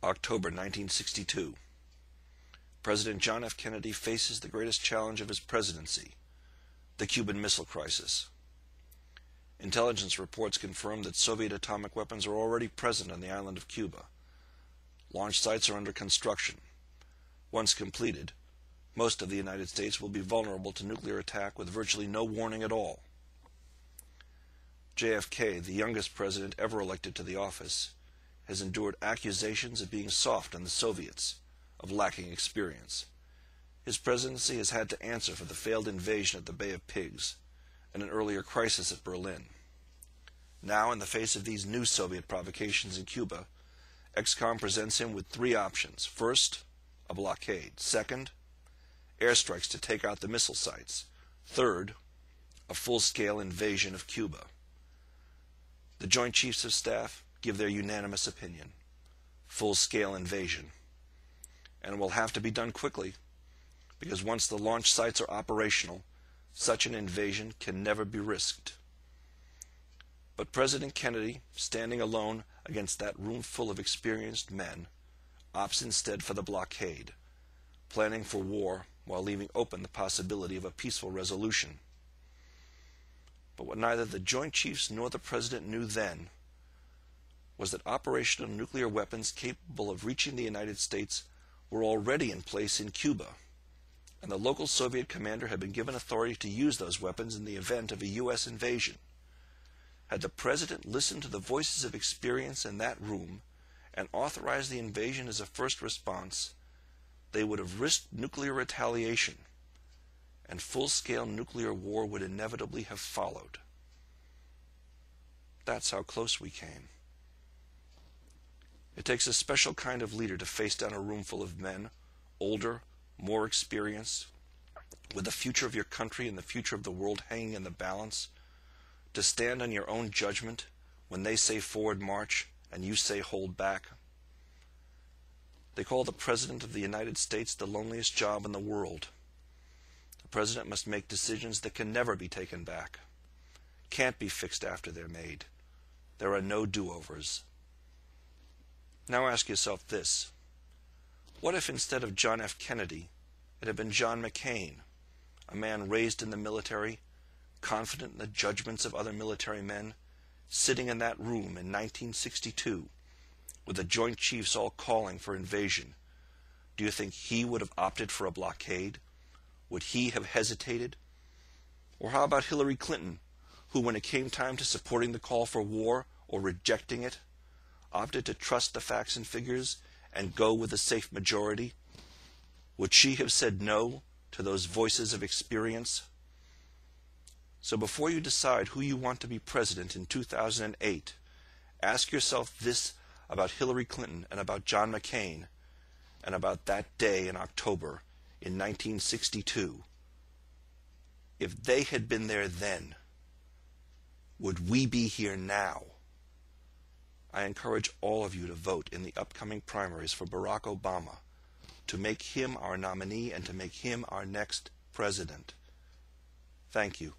October 1962. President John F. Kennedy faces the greatest challenge of his presidency, the Cuban Missile Crisis. Intelligence reports confirm that Soviet atomic weapons are already present on the island of Cuba. Launch sites are under construction. Once completed, most of the United States will be vulnerable to nuclear attack with virtually no warning at all. JFK, the youngest president ever elected to the office, has endured accusations of being soft on the Soviets, of lacking experience. His presidency has had to answer for the failed invasion at the Bay of Pigs and an earlier crisis at Berlin. Now, in the face of these new Soviet provocations in Cuba, XCOM presents him with three options. First, a blockade. Second, airstrikes to take out the missile sites. Third, a full-scale invasion of Cuba. The Joint Chiefs of Staff give their unanimous opinion: full-scale invasion. And it will have to be done quickly, because once the launch sites are operational, such an invasion can never be risked. But President Kennedy, standing alone against that room full of experienced men, opts instead for the blockade, planning for war while leaving open the possibility of a peaceful resolution. But what neither the Joint Chiefs nor the President knew then was that operational nuclear weapons capable of reaching the United States were already in place in Cuba, and the local Soviet commander had been given authority to use those weapons in the event of a U.S. invasion. Had the President listened to the voices of experience in that room and authorized the invasion as a first response, they would have risked nuclear retaliation, and full-scale nuclear war would inevitably have followed. That's how close we came. It takes a special kind of leader to face down a room full of men, older, more experienced, with the future of your country and the future of the world hanging in the balance, to stand on your own judgment when they say forward march and you say hold back. They call the President of the United States the loneliest job in the world. The President must make decisions that can never be taken back, can't be fixed after they're made. There are no do-overs. Now ask yourself this: what if instead of John F. Kennedy, it had been John McCain, a man raised in the military, confident in the judgments of other military men, sitting in that room in 1962, with the Joint Chiefs all calling for invasion? Do you think he would have opted for a blockade? Would he have hesitated? Or how about Hillary Clinton, who, when it came time to supporting the call for war or rejecting it, opted to trust the facts and figures and go with a safe majority? Would she have said no to those voices of experience? So before you decide who you want to be president in 2008, ask yourself this about Hillary Clinton and about John McCain and about that day in October in 1962. If they had been there then, would we be here now? I encourage all of you to vote in the upcoming primaries for Barack Obama, to make him our nominee and to make him our next president. Thank you.